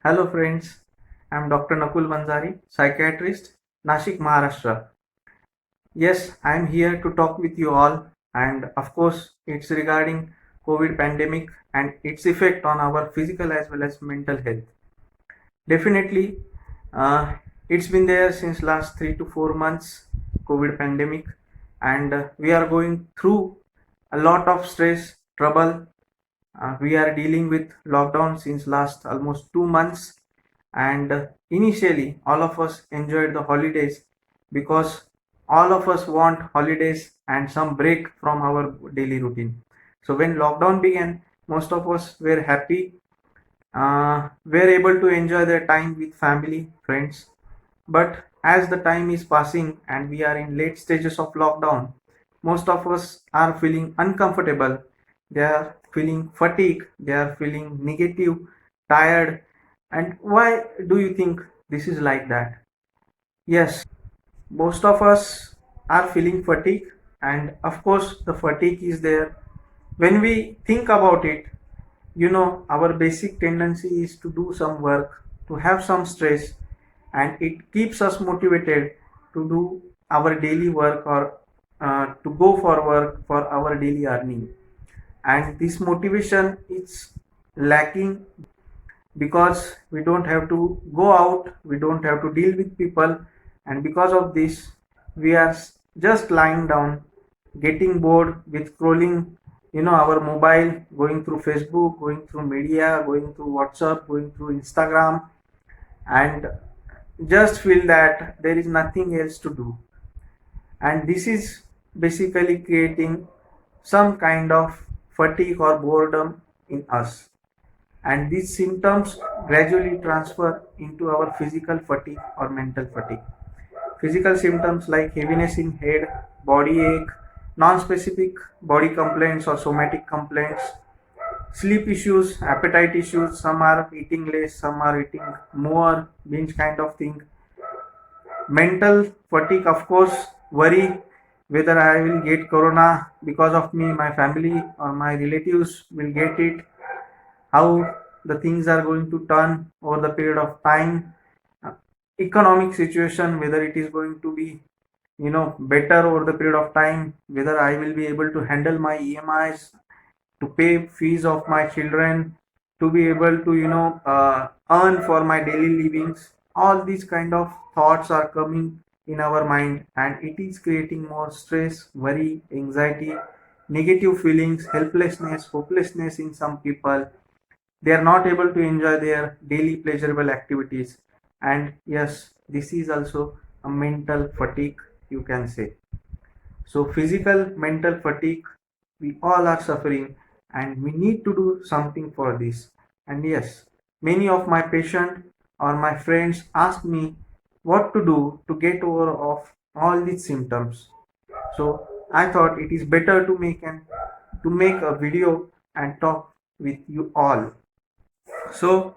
Hello friends, I'm Dr. Nakul Banzari, psychiatrist, Nashik, Maharashtra. Yes, I'm here to talk with you all, and of course it's regarding COVID pandemic and its effect on our physical as well as mental health. Definitely, uh, it's been there since last 3 to 4 months, COVID pandemic, and we are going through a lot of stress, trouble. We are dealing with lockdown since last almost 2 months, and initially all of us enjoyed the holidays because all of us want holidays and some break from our daily routine. So when lockdown began, most of us were happy, were able to enjoy their time with family, friends. But as the time is passing and we are in late stages of lockdown, most of us are feeling uncomfortable. They are feeling fatigue. They are feeling negative, tired. And why do you think this is like that? Yes, most of us are feeling fatigue, and of course, the fatigue is there. When we think about it, our basic tendency is to do some work, to have some stress, and it keeps us motivated to do our daily work or to go for work for our daily earning. And this motivation is lacking because we don't have to go out, we don't have to deal with people, and because of this, we are just lying down, getting bored with scrolling, our mobile, going through Facebook, going through media, going through WhatsApp, going through Instagram, and just feel that there is nothing else to do. And this is basically creating some kind of fatigue or boredom in us, and these symptoms gradually transfer into our physical fatigue or mental fatigue. Physical symptoms like heaviness in head, body ache, non-specific body complaints or somatic complaints, sleep issues, appetite issues, some are eating less, some are eating more, binge kind of thing. Mental fatigue, of course, worry whether I will get corona because of me, my family or my relatives will get it, how the things are going to turn over the period of time, uh, economic situation, whether it is going to be better over the period of time, whether I will be able to handle my EMIs, to pay fees of my children, to be able to earn for my daily livings. All these kind of thoughts are coming in our mind, and it is creating more stress, worry, anxiety, negative feelings, helplessness, hopelessness in some people. They are not able to enjoy their daily pleasurable activities, and yes, this is also a mental fatigue, you can say. So physical mental fatigue, we all are suffering, and we need to do something for this. And yes, many of my patients or my friends ask me what to do to get over of all these symptoms. So I thought it is better to make a video and talk with you all. So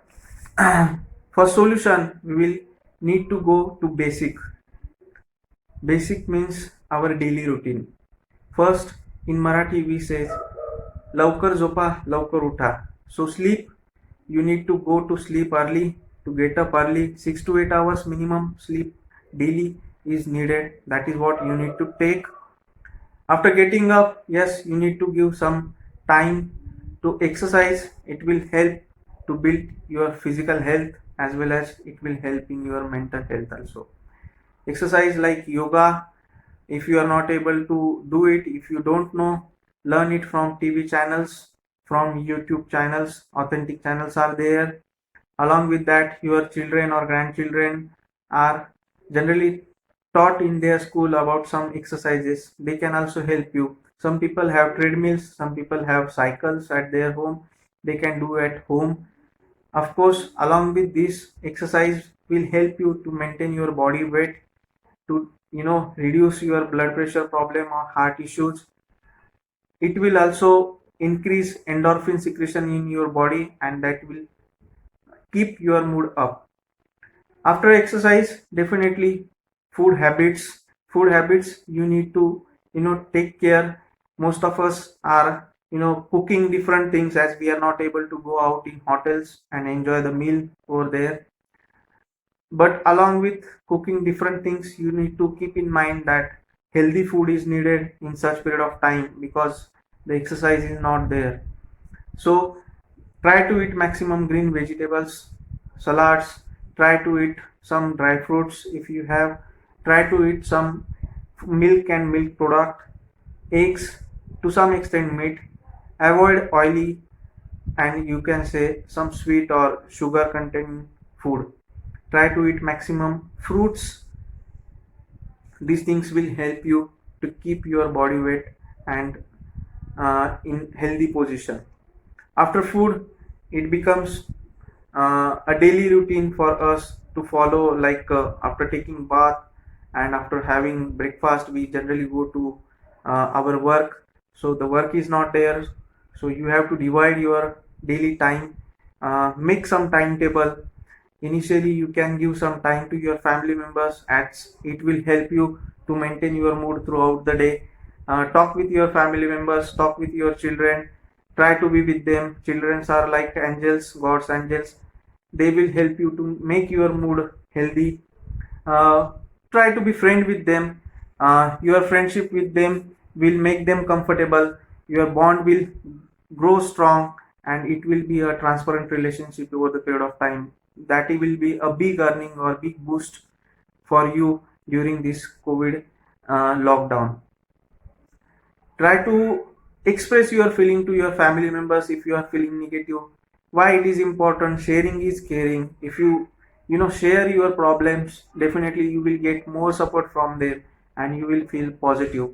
for solution, we will need to go to basic. Basic means our daily routine. First, in Marathi we say लवकर झोपा लवकर उठा. So sleep, you need to go to sleep early, to get up early. 6 to 8 hours minimum sleep daily is needed. That is what you need to take. After getting up, yes, you need to give some time to exercise. It will help to build your physical health as well as it will help in your mental health also. Exercise like yoga, if you are not able to do it, if you don't know, learn it from TV channels, from YouTube channels. Authentic channels are there. Along with that, your children or grandchildren are generally taught in their school about some exercises. They can also help you. Some people have treadmills, some people have cycles at their home. They can do at home. Of course, along with this, exercise will help you to maintain your body weight, to reduce your blood pressure problem or heart issues. It will also increase endorphin secretion in your body, and that will keep your mood up. After exercise, definitely food habits. Food habits, you need to take care. Most of us are cooking different things, as we are not able to go out in hotels and enjoy the meal over there. But along with cooking different things, you need to keep in mind that healthy food is needed in such period of time, because the exercise is not there. So try to eat maximum green vegetables, salads, try to eat some dry fruits if you have, try to eat some milk and milk product, eggs, to some extent meat, avoid oily and you can say some sweet or sugar containing food. Try to eat maximum fruits. These things will help you to keep your body weight and in healthy position. After food, it becomes a daily routine for us to follow, like after taking bath and after having breakfast we generally go to our work. So the work is not there, so you have to divide your daily time, make some timetable. Initially you can give some time to your family members, as it will help you to maintain your mood throughout the day. Talk with your family members, talk with your children, try to be with them. Children are like angels, God's angels. They will help you to make your mood healthy. uh, Try to be friend with them. Your friendship with them will make them comfortable. Your bond will grow strong, and it will be a transparent relationship over the period of time. That it will be a big earning or big boost for you during this COVID lockdown. Try to express your feeling to your family members if you are feeling negative. Why it is important? Sharing is caring. If you share your problems, definitely you will get more support from them and you will feel positive.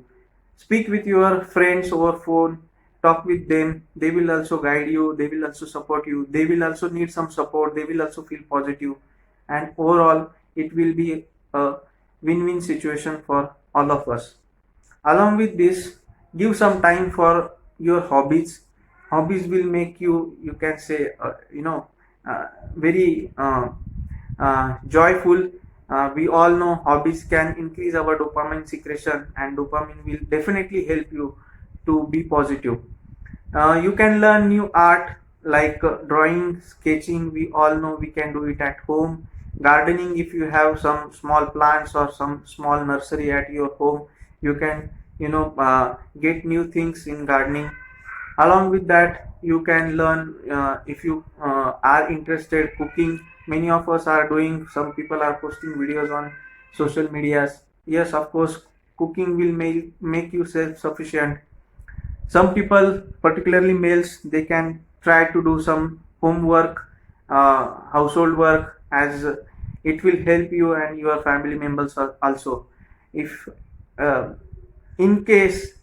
Speak with your friends over phone, talk with them. They will also guide you, they will also support you, they will also need some support, they will also feel positive. And overall it will be a win-win situation for all of us. Along with this, give some time for your hobbies. Hobbies will make you can say very joyful. We all know hobbies can increase our dopamine secretion, and dopamine will definitely help you to be positive. You can learn new art, like drawing, sketching. We all know we can do it at home. Gardening, if you have some small plants or some small nursery at your home, you can get new things in gardening. Along with that, you can learn, if you are interested, cooking. Many of us are doing, some people are posting videos on social medias. Yes, of course, cooking will make you self sufficient. Some people, particularly males, they can try to do some homework, household work, as it will help you and your family members also. If uh, in case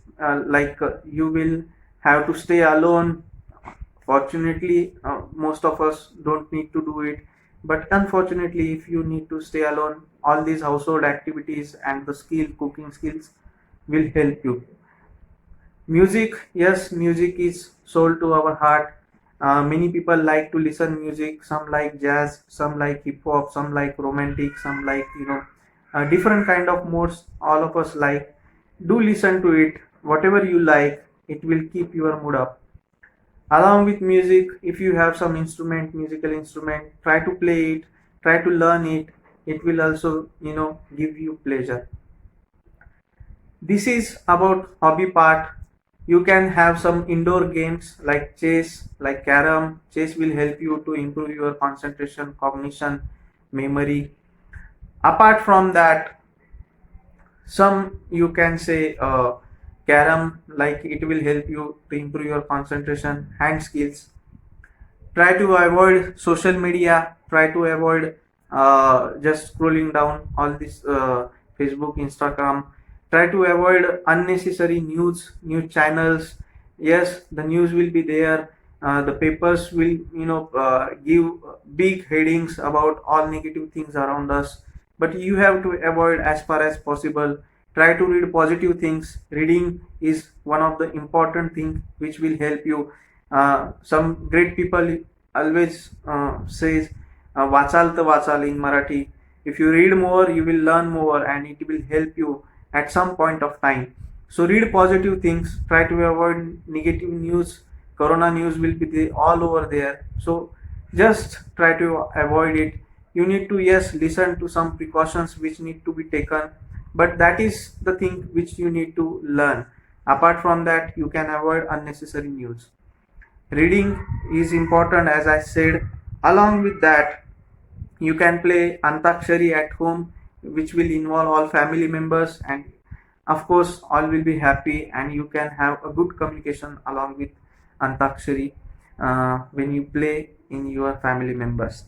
you will have to stay alone, fortunately most of us don't need to do it, but unfortunately if you need to stay alone, all these household activities and the cooking skills will help you. Music, yes, music is soul to our heart. Many people like to listen music. Some like jazz, some like hip hop, some like romantic, some like different kind of modes. All of us like. Do listen to it. Whatever you like, it will keep your mood up. Along with music, if you have some musical instrument, try to play it. Try to learn it. It will also give you pleasure. This is about hobby part. You can have some indoor games like chess, like carom. Chess will help you to improve your concentration, cognition, memory. Apart from that, some you can say carom, like it will help you to improve your concentration, hand skills. Try to avoid social media. Try to avoid just scrolling down all this Facebook, Instagram. Try to avoid unnecessary news channels. Yes, the news will be there. The papers will give big headings about all negative things around us, but you have to avoid as far as possible. Try to read positive things. Reading is one of the important thing which will help you. Some great people always says वाचाल तर वाचाल in Marathi. If you read more, you will learn more, and it will help you at some point of time. So read positive things, try to avoid negative news. Corona news will be all over there, so just try to avoid it. You need to, yes, listen to some precautions which need to be taken, but that is the thing which you need to learn. Apart from that, you can avoid unnecessary news. Reading is important, as I said. Along with that, you can play Antakshari at home, which will involve all family members, and of course, all will be happy, and you can have a good communication along with Antakshari when you play in your family members.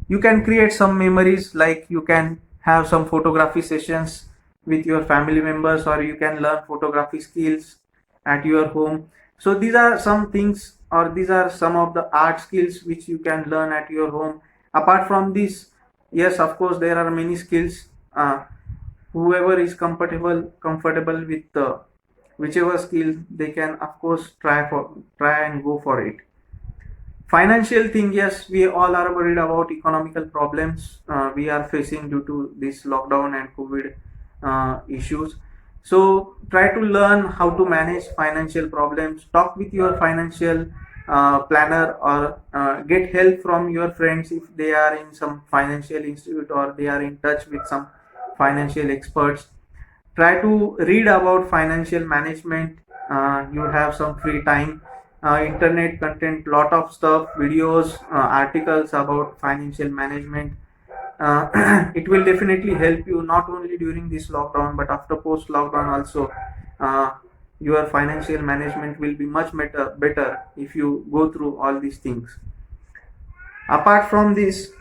You can create some memories, like you can have some photography sessions with your family members, or you can learn photography skills at your home. So these are some things, or these are some of the art skills which you can learn at your home. Apart from this, yes, of course, there are many skills. Whoever is comfortable with whichever skill, they can of course try and go for it. Financial thing, yes, we all are worried about economical problems we are facing due to this lockdown and COVID issues. So try to learn how to manage financial problems. Talk with your financial planner, or get help from your friends if they are in some financial institute or they are in touch with some financial experts. Try to read about financial management. You have some free time. Internet content, lot of stuff, videos, articles about financial management. It will definitely help you not only during this lockdown but after post lockdown also. uh, your financial management will be much better if you go through all these things. Apart from this,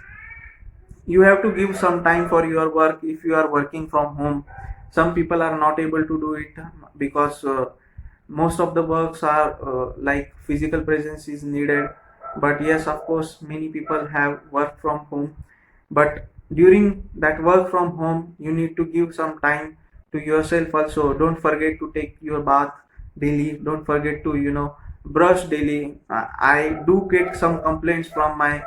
you have to give some time for your work. If you are working from home, some people are not able to do it because most of the works are like physical presence is needed. But yes, of course, many people have work from home, but during that work from home, you need to give some time to yourself also. Don't forget to take your bath daily. Don't forget to brush daily. I do get some complaints from my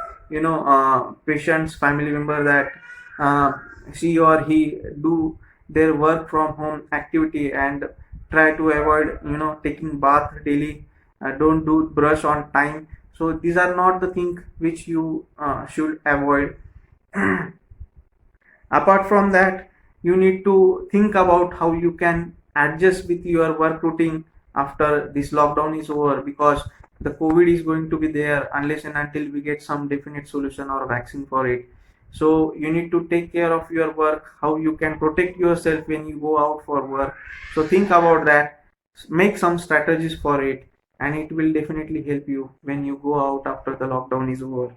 patients family member that uh, she or he do their work from home activity and try to avoid taking bath daily. Don't do brush on time. So these are not the things which you should avoid. Apart from that, you need to think about how you can adjust with your work routine after this lockdown is over, because the COVID is going to be there unless and until we get some definite solution or vaccine for it. So you need to take care of your work, how you can protect yourself when you go out for work. So think about that, make some strategies for it, and it will definitely help you when you go out after the lockdown is over.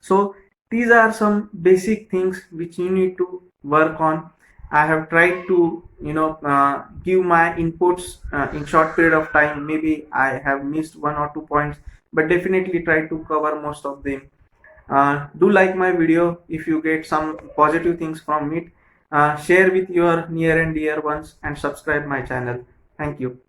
So these are some basic things which you need to work on. I have tried to give my inputs in short period of time. Maybe I have missed one or two points, but definitely try to cover most of them. Do like my video if you get some positive things from it. Share with your near and dear ones and subscribe my channel. Thank you.